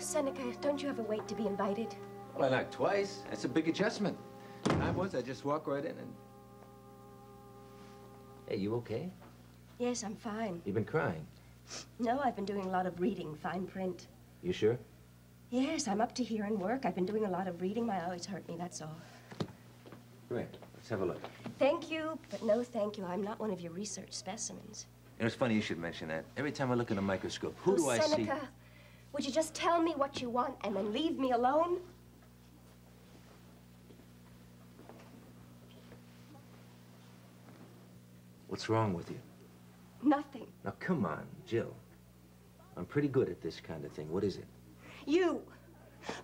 Seneca, don't you ever wait to be invited? Well, I knocked twice. That's a big adjustment. Time was, I just walk right in and... Hey, you okay? Yes, I'm fine. You've been crying. No, I've been doing a lot of reading, fine print. You sure? Yes, I'm up to here in work. I've been doing a lot of reading. My eyes hurt me, that's all. Come here. Let's have a look. Thank you, but no thank you. I'm not one of your research specimens. You know, it's funny you should mention that. Every time I look in a microscope, who do I see? Seneca, would you just tell me what you want and then leave me alone? What's wrong with you? Nothing. Now, come on, Jill. I'm pretty good at this kind of thing. What is it? You,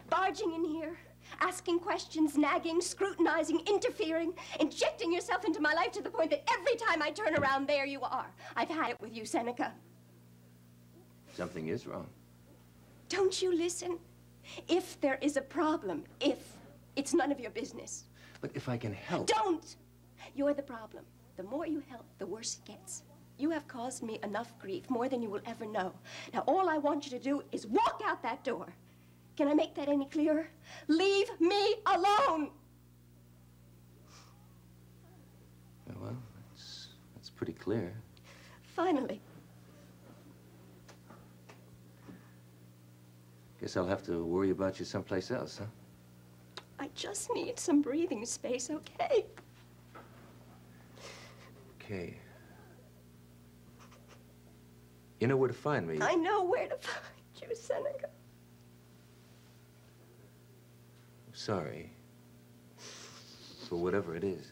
barging in here, asking questions, nagging, scrutinizing, interfering, injecting yourself into my life to the point that every time I turn around, there you are. I've had it with you, Seneca. Something is wrong. Don't you listen? If there is a problem, it's none of your business. But if I can help... Don't! You're the problem. The more you help, the worse it gets. You have caused me enough grief, more than you will ever know. Now, all I want you to do is walk out that door. Can I make that any clearer? Leave me alone! Well, that's pretty clear. Finally. Guess I'll have to worry about you someplace else, huh? I just need some breathing space, okay? Okay. You know where to find me. I know where to find you, Seneca. I'm sorry. For whatever it is.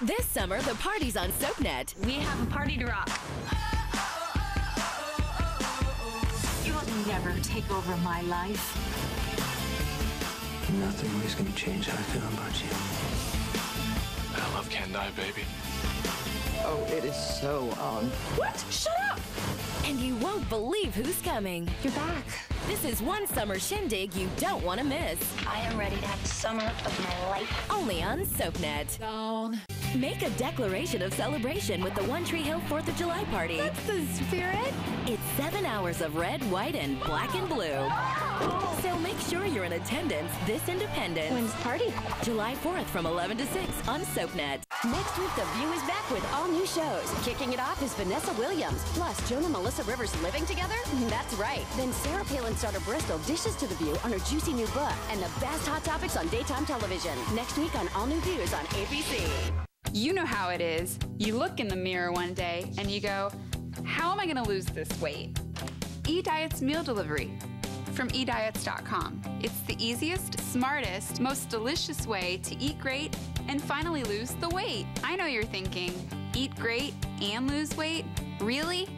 This summer, the party's on SoapNet. We have a party to rock. You will never take over my life. Nothing is going to change how I feel about you. That love can't die, baby. Oh, it is so on. What? Shut up! And you won't believe who's coming. You're back. This is one summer shindig you don't want to miss. I am ready to have the summer of my life. Only on SoapNet. Down. Make a declaration of celebration with the One Tree Hill 4th of July party. That's the spirit. It's 7 hours of red, white, and black and blue. So make sure you're in attendance this Independence. When's the party? July 4th from 11 to 6 on SoapNet. Next week, The View is back with all new shows. Kicking it off is Vanessa Williams. Plus, Joan and Melissa Rivers living together? That's right. Then Sarah Palin starter Bristol dishes to The View on her juicy new book. And the best hot topics on daytime television. Next week on All New Views on ABC. You know how it is. You look in the mirror one day and you go, how am I going to lose this weight? eDiet's meal delivery from eDiets.com. It's the easiest, smartest, most delicious way to eat great and finally lose the weight. I know you're thinking, eat great and lose weight? Really?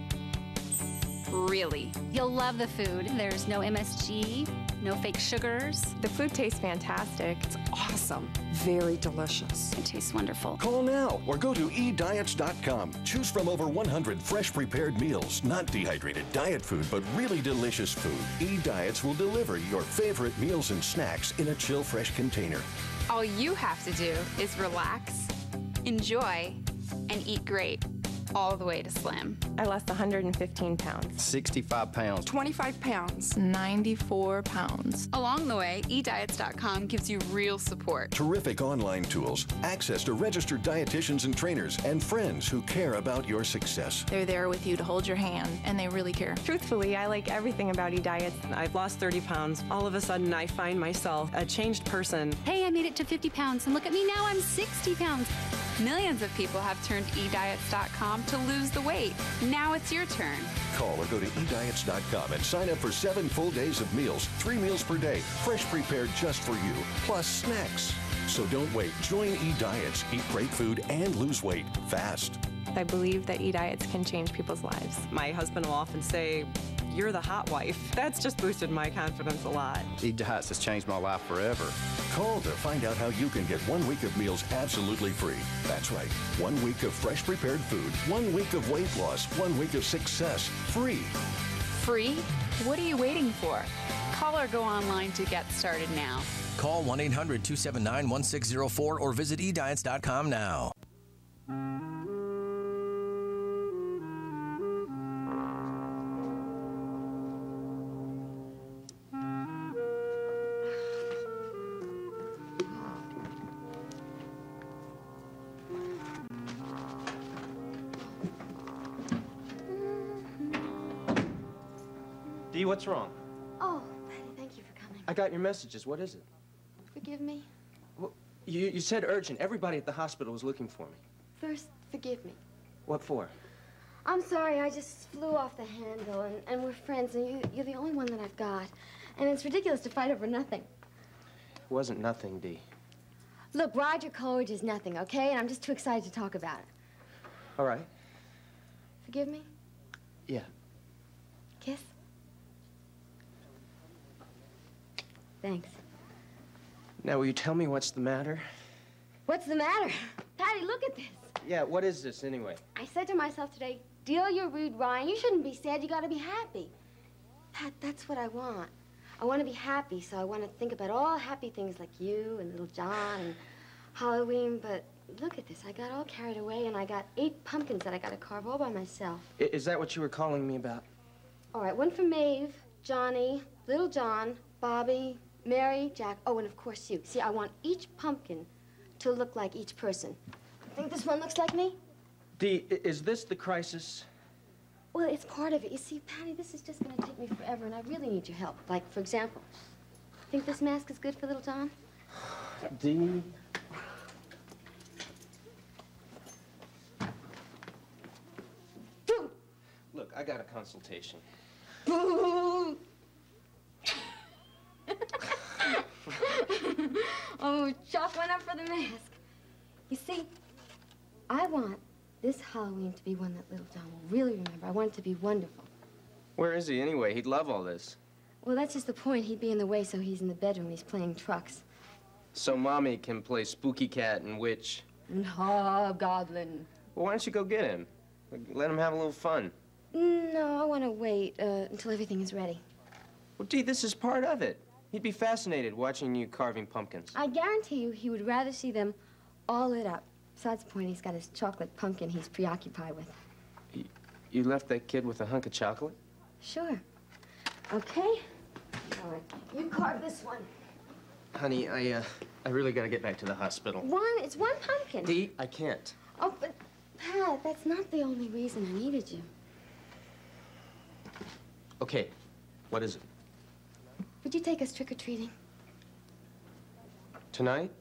Really. You'll love the food. There's no MSG, no fake sugars. The food tastes fantastic. It's awesome. Very delicious. It tastes wonderful. Call now or go to eDiets.com. Choose from over 100 fresh prepared meals. Not dehydrated diet food, but really delicious food. eDiets will deliver your favorite meals and snacks in a chill fresh container. All you have to do is relax, enjoy, and eat great. All the way to slim. I lost 115 pounds. 65 pounds. 25 pounds. 94 pounds. Along the way, eDiets.com gives you real support. Terrific online tools, access to registered dietitians and trainers, and friends who care about your success. They're there with you to hold your hand, and they really care. Truthfully, I like everything about eDiets. I've lost 30 pounds. All of a sudden, I find myself a changed person. Hey, I made it to 50 pounds, and look at me now, I'm 60 pounds. Millions of people have turned ediets.com to lose the weight. Now it's your turn. Call or go to ediets.com and sign up for 7 full days of meals, 3 meals per day, fresh prepared just for you, plus snacks. So don't wait. Join eDiets. Eat great food and lose weight fast. I believe that eDiets can change people's lives. My husband will often say, "You're the hot wife." That's just boosted my confidence a lot. eDiets has changed my life forever. Call to find out how you can get 1 week of meals absolutely free. That's right. 1 week of fresh prepared food, 1 week of weight loss, 1 week of success, free. Free? What are you waiting for? Call or go online to get started now. Call 1-800-279-1604 or visit ediets.com now. Dee, what's wrong? Oh, thank you for coming. I got your messages. What is it? Forgive me. Well, you said urgent. Everybody at the hospital was looking for me. First, forgive me. What for? I'm sorry, I just flew off the handle, and we're friends, and you're the only one that I've got. And it's ridiculous to fight over nothing. It wasn't nothing, Dee. Look, Roger Coleridge is nothing, okay? And I'm just too excited to talk about it. All right. Forgive me? Yeah. Kiss? Thanks. Now, will you tell me what's the matter? What's the matter? Patty, look at this. Yeah, what is this, anyway? I said to myself today, deal your rude, Ryan. You shouldn't be sad. You gotta be happy. Pat, that's what I want. I want to be happy, so I want to think about all happy things like you and little John and Halloween, but look at this. I got all carried away, and I got 8 pumpkins that I got to carve all by myself. Is that what you were calling me about? All right, one for Maeve, Johnny, little John, Bobby, Mary, Jack, oh, and of course you. See, I want each pumpkin to look like each person. Think this one looks like me? Dee, is this the crisis? Well, it's part of it. You see, Patty, this is just going to take me forever, and I really need your help. Like, for example, think this mask is good for little John? Dee. Look, I got a consultation. Oh, chalk went up for the mask. You see, I want this Halloween to be one that little John will really remember. I want it to be wonderful. Where is he anyway? He'd love all this. Well, that's just the point. He'd be in the way, so he's in the bedroom. He's playing trucks. So Mommy can play spooky cat and witch. And hobgoblin. Well, why don't you go get him? Let him have a little fun. No, I want to wait until everything is ready. Well, Dee, this is part of it. He'd be fascinated watching you carving pumpkins. I guarantee you he would rather see them all lit up. Besides the point, he's got his chocolate pumpkin he's preoccupied with. You left that kid with a hunk of chocolate? Sure. Okay. All right. You carve this one. Honey, I really gotta get back to the hospital. It's one pumpkin. Dee, I can't. Oh, but Pat, that's not the only reason I needed you. Okay, what is it? Would you take us trick-or-treating? Tonight?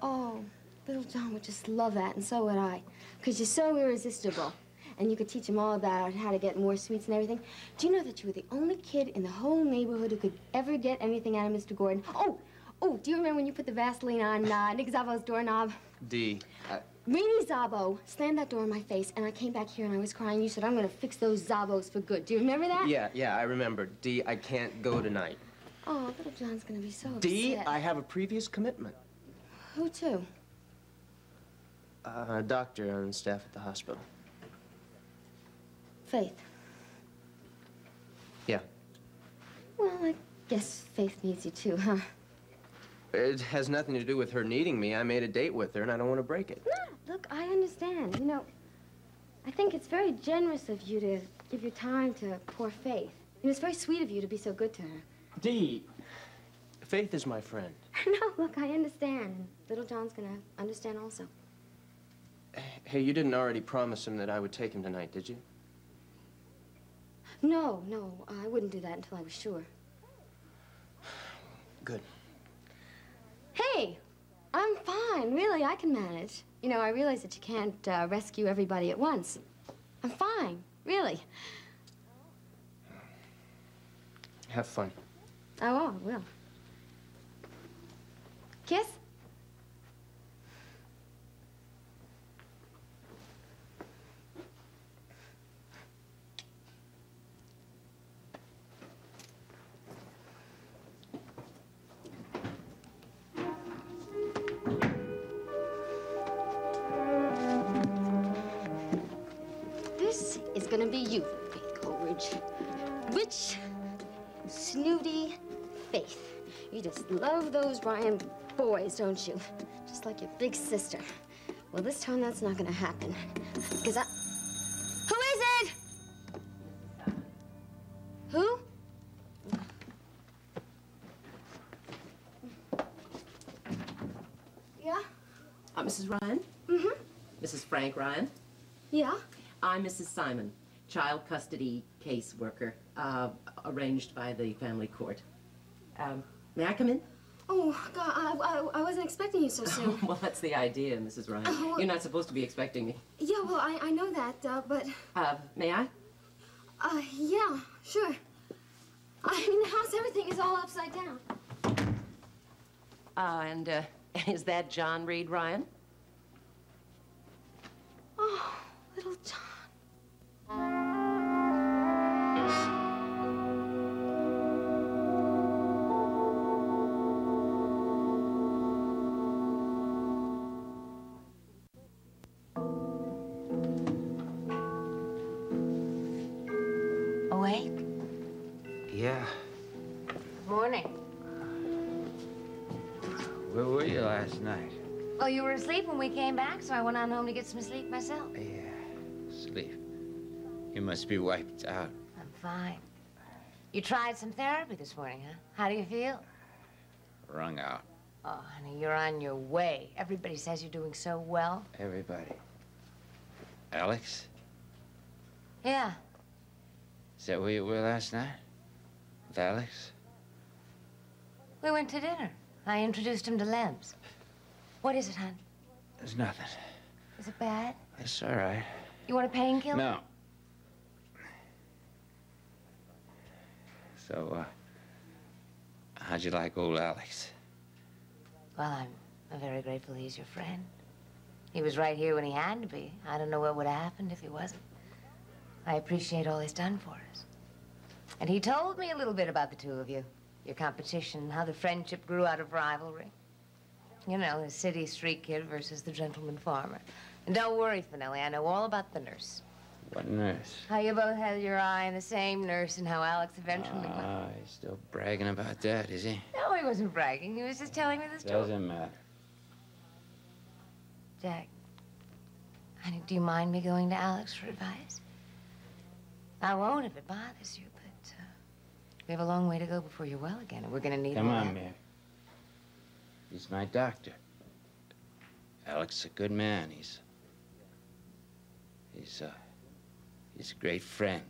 Oh, little John would just love that, and so would I. Because you're so irresistible. And you could teach him all about how to get more sweets and everything. Do you know that you were the only kid in the whole neighborhood who could ever get anything out of Mr. Gordon? Oh, do you remember when you put the Vaseline on Nick Zabo's doorknob? Dee, Rini Zabo slammed that door in my face, and I came back here and I was crying. You said, I'm going to fix those Zabos for good. Do you remember that? Yeah, I remember. Dee, I can't go tonight. Oh, little John's going to be so upset. Dee, I have a previous commitment. Who to? A doctor on staff at the hospital. Faith. Yeah. Well, I guess Faith needs you too, huh? It has nothing to do with her needing me. I made a date with her, and I don't want to break it. No, look, I understand. You know, I think it's very generous of you to give your time to poor Faith. And it's very sweet of you to be so good to her. Dee, Faith is my friend. No, look, I understand. And little John's gonna understand also. Hey, you didn't already promise him that I would take him tonight, did you? No, I wouldn't do that until I was sure. Good. Hey, I'm fine, really. I can manage. You know, I realize that you can't rescue everybody at once. I'm fine, really. Have fun. Oh, I will. Kiss? This is gonna be you, Faith Coleridge. Rich, snooty Faith. You just love those Ryan boys, don't you? Just like your big sister. Well, this time that's not gonna happen. Because I... Who is it? Who? Yeah? Mrs. Ryan? Mm-hmm. Mrs. Frank Ryan? Yeah? I'm Mrs. Simon, child custody caseworker, arranged by the family court. May I come in? Oh, God, I wasn't expecting you so soon. Well, that's the idea, Mrs. Ryan. You're not supposed to be expecting me. Yeah, well, I know that, but... May I? Yeah, sure. I mean, the house, everything is all upside down. And is that John Reed Ryan? Oh, little John. Awake? Yeah. Morning. Where were you last night? Well, you were asleep when we came back, so I went on home to get some sleep myself. Yeah, sleep. You must be wiped out. I'm fine. You tried some therapy this morning, huh? How do you feel? Wrung out. Oh, honey, you're on your way. Everybody says you're doing so well. Everybody. Alex? Yeah. Is that where you were last night? With Alex? We went to dinner. I introduced him to Lems. What is it, hon? There's nothing. Is it bad? It's all right. You want a painkiller? No. So, how'd you like old Alex? Well, I'm very grateful he's your friend. He was right here when he had to be. I don't know what would have happened if he wasn't. I appreciate all he's done for us. And he told me a little bit about the two of you, your competition, how the friendship grew out of rivalry. You know, the city street kid versus the gentleman farmer. And don't worry, Finelli, I know all about the nurse. What nurse? How you both had your eye on the same nurse and how Alex eventually went. He's still bragging about that, is he? No, he wasn't bragging. He was just telling me the story. Doesn't matter. Jack, honey, do you mind me going to Alex for advice? I won't if it bothers you, but we have a long way to go before you're well again, and we're going to need Come more on, help. Mary. He's my doctor. Alex is a good man. He's a great friend.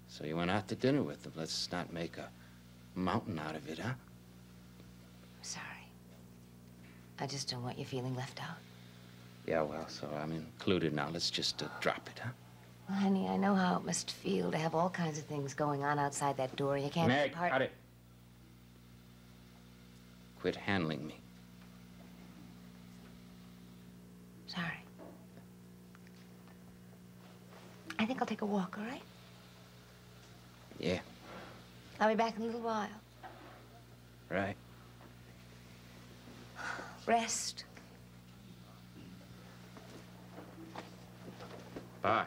So you went out to dinner with him. Let's not make a mountain out of it, huh? Sorry. I just don't want you feeling left out. Yeah, well, so I'm included now. Let's just drop it, huh? Well, honey, I know how it must feel to have all kinds of things going on outside that door. You can't Mary, be part... cut it. Quit handling me. Sorry. I think I'll take a walk, all right? Yeah, I'll be back in a little while. right. Rest. Bye.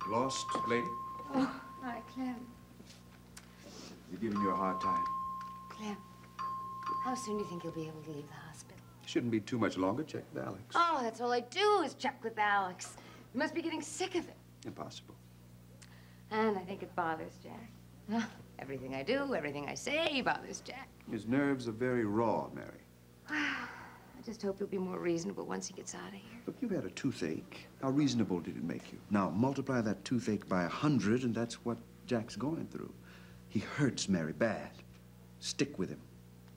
Lost, lady? Oh, hi, Clem. They're giving you a hard time. Clem, how soon do you think you'll be able to leave the hospital? Shouldn't be too much longer. Check with Alex. Oh, that's all I do is check with Alex. You must be getting sick of it. Impossible. And I think it bothers Jack. Everything I do, everything I say bothers Jack. His nerves are very raw, Mary. I just hope he'll be more reasonable once he gets out of here. Look, you had a toothache. How reasonable did it make you? Now, multiply that toothache by 100, and that's what Jack's going through. He hurts Mary bad. Stick with him.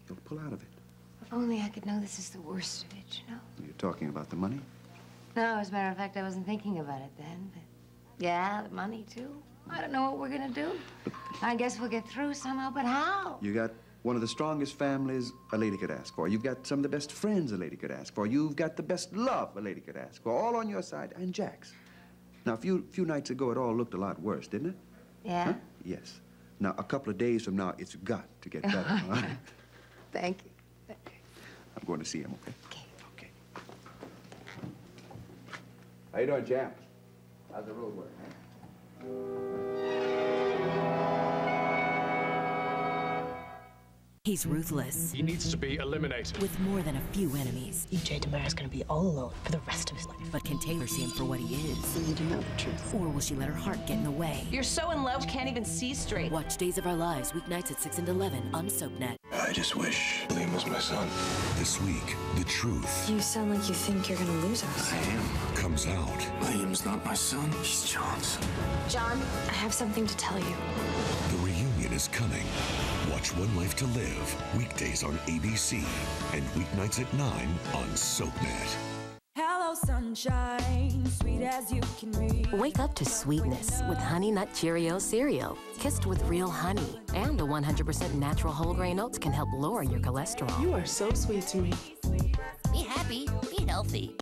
He'll pull out of it. If only I could know this is the worst of it, you know? You're talking about the money? No, as a matter of fact, I wasn't thinking about it then, but yeah, the money, too. I don't know what we're gonna do. I guess we'll get through somehow, but how? You got one of the strongest families a lady could ask for. You've got some of the best friends a lady could ask for. You've got the best love a lady could ask for, all on your side, and Jack's. Now, a few nights ago, it all looked a lot worse, didn't it? Yeah? Huh? Yes. Now, a couple of days from now, it's got to get better, all right? Thank you. I'm going to see him, okay? Okay. How you doing, champ? How's the road work, huh? He's ruthless. He needs to be eliminated. With more than a few enemies. EJ DeMera's gonna be all alone for the rest of his life. But can Taylor see him for what he is? We need to know the truth. Or will she let her heart get in the way? You're so in love, can't even see straight. Watch Days of Our Lives, weeknights at 6 and 11 on SoapNet. I just wish Liam was my son. This week, the truth You sound like you think you're gonna lose us. I am. comes out. Liam's not my son. He's John's. John, I have something to tell you. The reunion is coming. Watch One Life to Live, weekdays on ABC and weeknights at 9 on SoapNet. Hello, sunshine, sweet as you can be. Wake up to sweetness with Honey Nut Cheerios cereal, kissed with real honey. And the 100% natural whole grain oats can help lower your cholesterol. You are so sweet to me. Be happy, be healthy.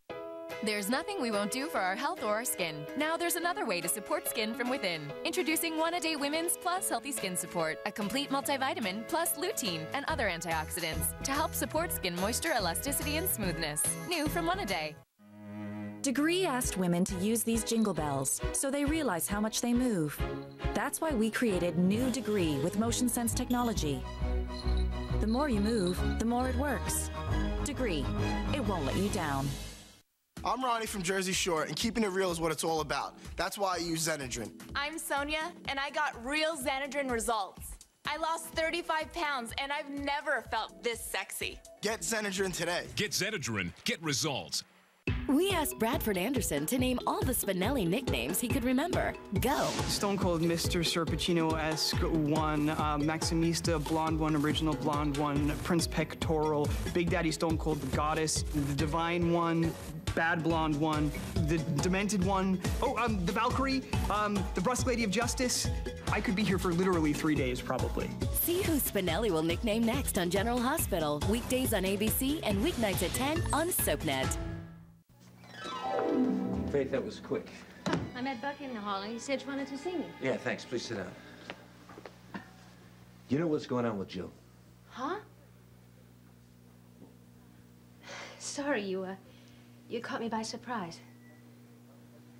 There's nothing we won't do for our health or our skin. Now there's another way to support skin from within. Introducing One A Day Women's Plus Healthy Skin Support, a complete multivitamin plus lutein and other antioxidants to help support skin moisture, elasticity, and smoothness. New from One A Day. Degree asked women to use these jingle bells so they realize how much they move. That's why we created New Degree with Motion Sense technology. The more you move, the more it works. Degree, it won't let you down. I'm Ronnie from Jersey Shore, and keeping it real is what it's all about. That's why I use Xenadrin. I'm Sonia, and I got real Xenadrin results. I lost 35 pounds, and I've never felt this sexy. Get Xenadrin today. Get Xenadrin. Get results. We asked Bradford Anderson to name all the Spinelli nicknames he could remember. Go. Stone Cold Mr. Serpacino-esque one, Maximista, Blonde one, Original Blonde one, Prince Pectoral, Big Daddy Stone Cold, the Goddess, the Divine one, Bad Blonde one, the Demented one, the Valkyrie, the Brusque Lady of Justice. I could be here for literally 3 days, probably. See who Spinelli will nickname next on General Hospital. Weekdays on ABC and weeknights at 10 on SoapNet. Faith, that was quick. I met Buck in the hall, and he said you wanted to see me. Yeah, thanks. Please sit down. You know what's going on with Jill? Huh? Sorry, you caught me by surprise.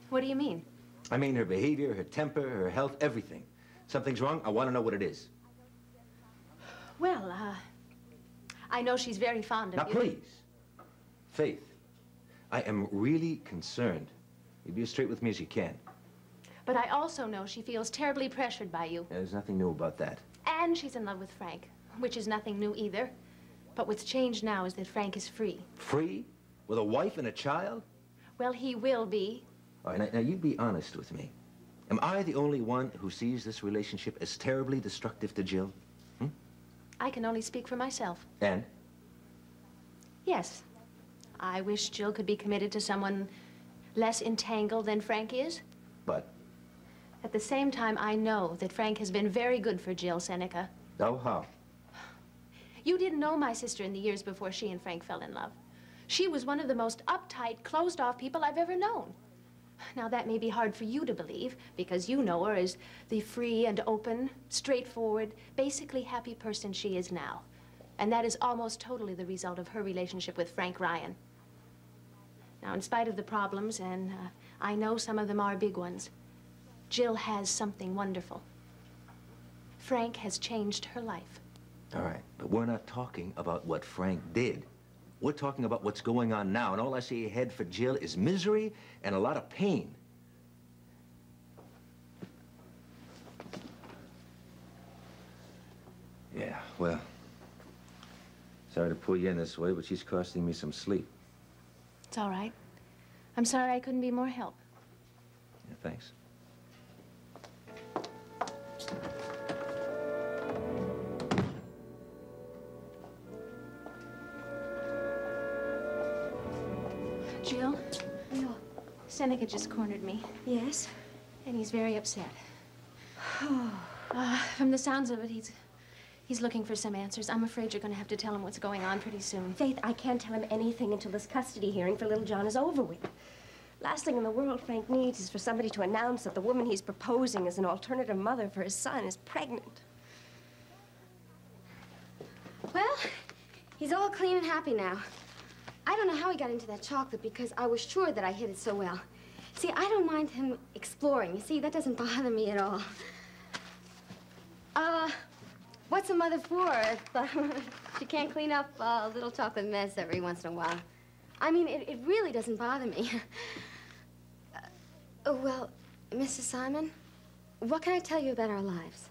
What do you mean? I mean her behavior, her temper, her health, everything. Something's wrong. I want to know what it is. Well, I know she's very fond of Now, you. please. Faith, I am really concerned. You be as straight with me as you can. But I also know she feels terribly pressured by you. There's nothing new about that. And she's in love with Frank, which is nothing new either. But what's changed now is that Frank is free. Free? With a wife and a child? Well, he will be. All right, now you be honest with me. Am I the only one who sees this relationship as terribly destructive to Jill? I can only speak for myself. And? Yes. I wish Jill could be committed to someone less entangled than Frank is. But? At the same time, I know that Frank has been very good for Jill, Seneca. Oh, how? You didn't know my sister in the years before she and Frank fell in love. She was one of the most uptight, closed-off people I've ever known. Now, that may be hard for you to believe, because you know her as the free and open, straightforward, basically happy person she is now. And that is almost totally the result of her relationship with Frank Ryan. Now, in spite of the problems, and I know some of them are big ones, Jill has something wonderful. Frank has changed her life. All right, but we're not talking about what Frank did. We're talking about what's going on now, and all I see ahead for Jill is misery and a lot of pain. Yeah, well, Sorry to pull you in this way, but she's costing me some sleep. It's all right. I'm sorry I couldn't be more help. Yeah, thanks. Jill? Seneca just cornered me. Yes? And he's very upset. From the sounds of it, he's looking for some answers. I'm afraid you're going to have to tell him what's going on pretty soon. Faith, I can't tell him anything until this custody hearing for little John is over with. Last thing in the world Frank needs is for somebody to announce that the woman he's proposing as an alternative mother for his son is pregnant. Well, he's all clean and happy now. I don't know how he got into that chocolate because I was sure that I hid it so well. See, I don't mind him exploring. You see, that doesn't bother me at all. What's a mother for if she can't clean up a little chocolate mess every once in a while? I mean, it really doesn't bother me. Well, Mrs. Simon, what can I tell you about our lives?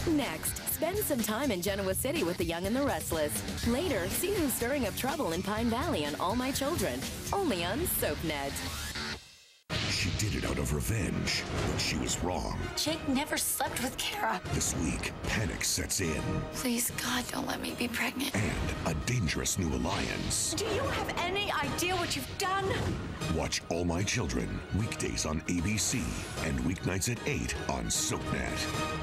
Next, spend some time in Genoa City with the Young and the Restless. Later, see who's stirring up trouble in Pine Valley on All My Children, only on SoapNet. She did it out of revenge, but she was wrong. Jake never slept with Kara. This week, panic sets in. Please, God, don't let me be pregnant. And a dangerous new alliance. Do you have any idea what you've done? Watch All My Children, weekdays on ABC and weeknights at 8 on SoapNet.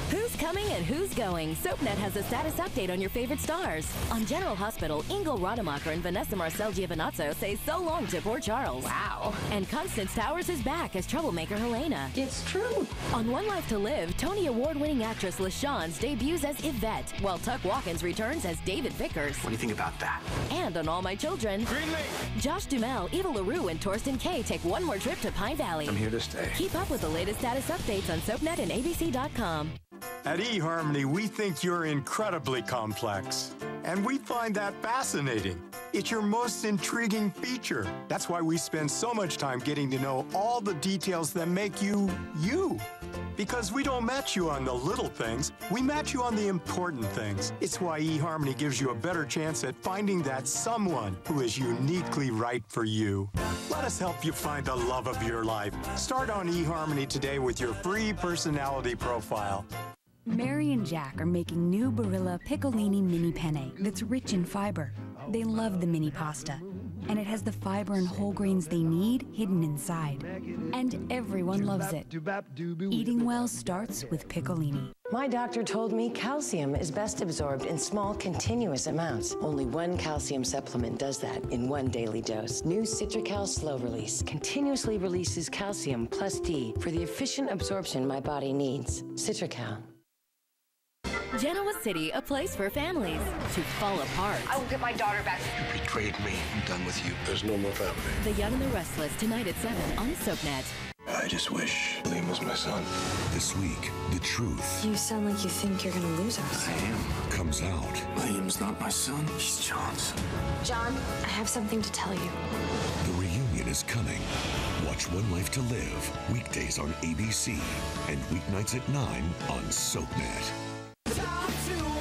Who's coming and who's going? SoapNet has a status update on your favorite stars. On General Hospital, Ingo Rademacher and Vanessa Marcel Giovinazzo say so long to poor Charles. Wow. And Constance Towers is back as troublemaker Helena. It's true. On One Life to Live, Tony Award-winning actress LaShawne's debuts as Yvette, while Tuck Watkins returns as David Vickers. What do you think about that? And on All My Children, Josh Duhamel, Eva LaRue, and Torsten Kay take one more trip to Pine Valley. I'm here to stay. Keep up with the latest status updates on SoapNet and ABC.com. At eHarmony, we think you're incredibly complex. And we find that fascinating. It's your most intriguing feature. That's why we spend so much time getting to know all the details that make you, you. Because we don't match you on the little things, we match you on the important things. It's why eHarmony gives you a better chance at finding that someone who is uniquely right for you. Let us help you find the love of your life. Start on eHarmony today with your free personality profile. Mary and Jack are making new Barilla Piccolini Mini Penne that's rich in fiber. They love the mini pasta, and it has the fiber and whole grains they need hidden inside. And everyone loves it. Eating well starts with Piccolini. My doctor told me calcium is best absorbed in small, continuous amounts. Only one calcium supplement does that in one daily dose. New Citracal Slow Release continuously releases calcium plus D for the efficient absorption my body needs. Citracal. Genoa City, a place for families to fall apart. I will get my daughter back. You betrayed me. I'm done with you. There's no more family. The Young and the Restless, tonight at 7 on SoapNet. I just wish Liam was my son. This week, the truth You sound like you think you're gonna lose us. I am. comes out. Liam's not my son. He's John's. John, I have something to tell you. The reunion is coming. Watch One Life to Live, weekdays on ABC and weeknights at 9 on SoapNet.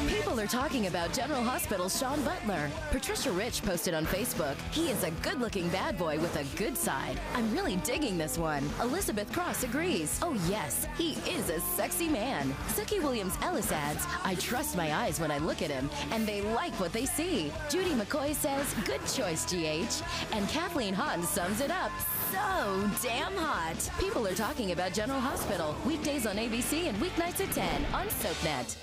People are talking about General Hospital's Sean Butler. Patricia Rich posted on Facebook, he is a good-looking bad boy with a good side. I'm really digging this one. Elizabeth Cross agrees. Oh yes, he is a sexy man. Suki Williams-Ellis adds, I trust my eyes when I look at him, and they like what they see. Judy McCoy says, good choice, GH. And Kathleen Hahn sums it up, so damn hot. People are talking about General Hospital, weekdays on ABC and weeknights at 10 on SoapNet.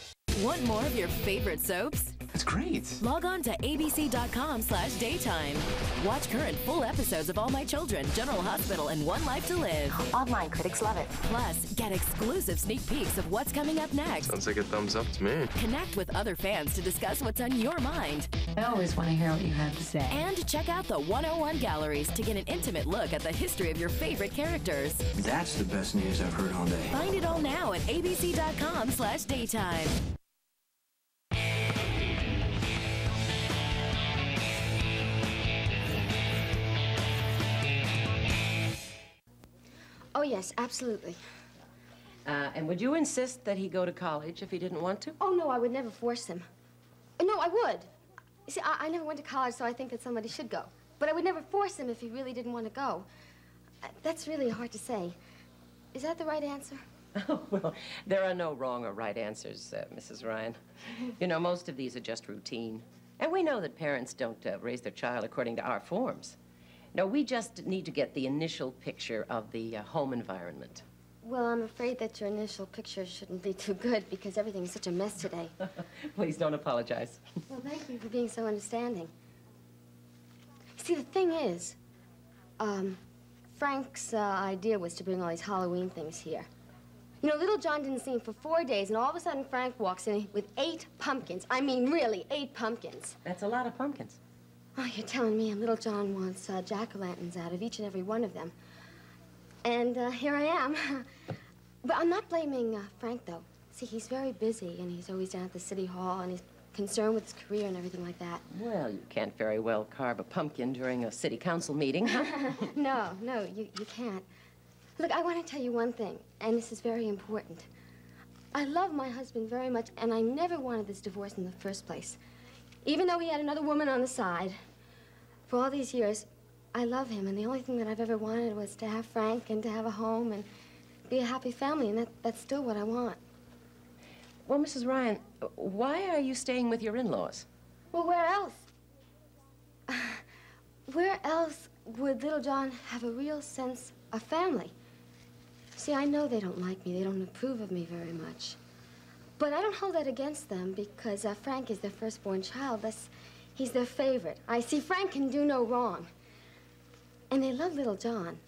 Want more of your favorite soaps? That's great. Log on to abc.com/daytime. Watch current full episodes of All My Children, General Hospital, and One Life to Live. Online critics love it. Plus, get exclusive sneak peeks of what's coming up next. Sounds like a thumbs up to me. Connect with other fans to discuss what's on your mind. I always want to hear what you have to say. And check out the 101 galleries to get an intimate look at the history of your favorite characters. That's the best news I've heard all day. Find it all now at abc.com/daytime. Oh, yes, absolutely. And would you insist that he go to college if he didn't want to? Oh, no, I would never force him. No, I would. You see, I never went to college, so I think that somebody should go. But I would never force him if he really didn't want to go. That's really hard to say. Is that the right answer? Oh, well, there are no wrong or right answers, Mrs. Ryan. You know, most of these are just routine. And we know that parents don't raise their child according to our forms. No, we just need to get the initial picture of the home environment. Well, I'm afraid that your initial picture shouldn't be too good because everything's such a mess today. Please don't apologize. Well, thank you for being so understanding. See, the thing is, Frank's idea was to bring all these Halloween things here. You know, little John didn't see him for 4 days, and all of a sudden Frank walks in with 8 pumpkins. I mean, really, 8 pumpkins. That's a lot of pumpkins. Oh, you're telling me, and little John wants jack-o'-lanterns out of each and every one of them. And here I am. But I'm not blaming Frank, though. See, he's very busy, and he's always down at the city hall, and he's concerned with his career and everything like that. Well, you can't very well carve a pumpkin during a city council meeting, huh? No, you can't. Look, I want to tell you one thing, and this is very important. I love my husband very much, and I never wanted this divorce in the first place. Even though he had another woman on the side, for all these years, I love him, and the only thing that I've ever wanted was to have Frank and to have a home and be a happy family, and that's still what I want. Well, Mrs. Ryan, why are you staying with your in-laws? Well, where else? Where else would little John have a real sense of family? See, I know they don't like me. They don't approve of me very much. But I don't hold that against them because Frank is their firstborn child. He's their favorite. I see Frank can do no wrong. And they love little John.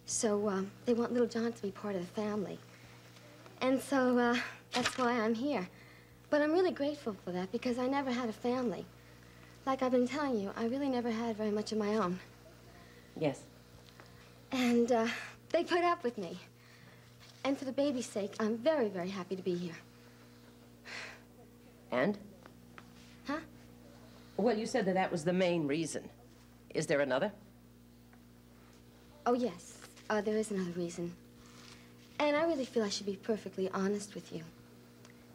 So they want little John to be part of the family. And so that's why I'm here. But I'm really grateful for that because I never had a family. Like I've been telling you, I really never had very much of my own. Yes. And they put up with me. And for the baby's sake, I'm very, very happy to be here. And? Huh? Well, you said that was the main reason. Is there another? Oh, yes. There is another reason. And I really feel I should be perfectly honest with you.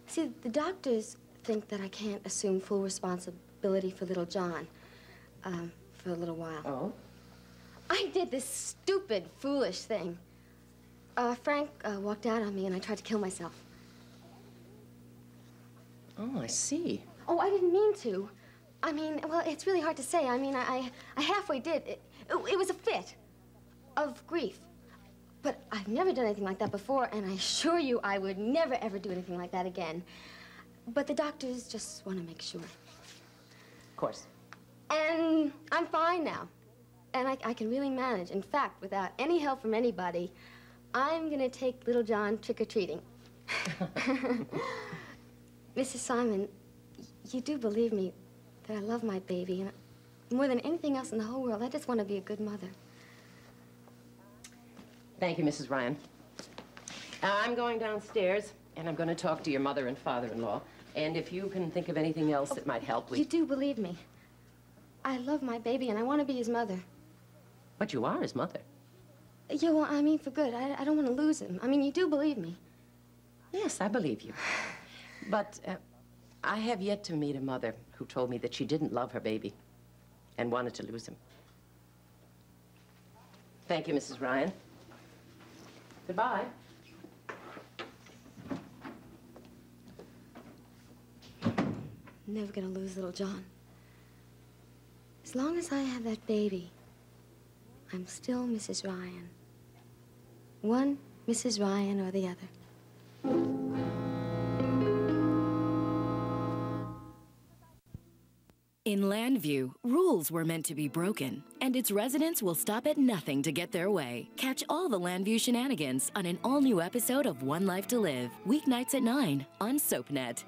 See, the doctors think that I can't assume full responsibility for little John for a little while. Oh? I did this stupid, foolish thing. Frank walked out on me and I tried to kill myself. Oh, I see. Oh, I didn't mean to. I mean, well, it's really hard to say. I mean, I halfway did. It was a fit of grief. But I've never done anything like that before, and I assure you I would never, ever do anything like that again. But the doctors just want to make sure. Of course. And I'm fine now. And I can really manage. In fact, without any help from anybody, I'm going to take little John trick-or-treating. Mrs. Simon, you do believe me that I love my baby, and more than anything else in the whole world, I just want to be a good mother. Thank you, Mrs. Ryan. I'm going downstairs, and I'm going to talk to your mother and father-in-law. And if you can think of anything else that might help, You do believe me. I love my baby, and I want to be his mother. But you are his mother. Yeah, well, I mean for good. I don't want to lose him. I mean, you do believe me. Yes, I believe you. But I have yet to meet a mother who told me that she didn't love her baby and wanted to lose him. Thank you, Mrs. Ryan. Goodbye. Never gonna lose little John. As long as I have that baby, I'm still Mrs. Ryan. One Mrs. Ryan or the other. In Landview, rules were meant to be broken, and its residents will stop at nothing to get their way. Catch all the Landview shenanigans on an all-new episode of One Life to Live, weeknights at 9 on SoapNet.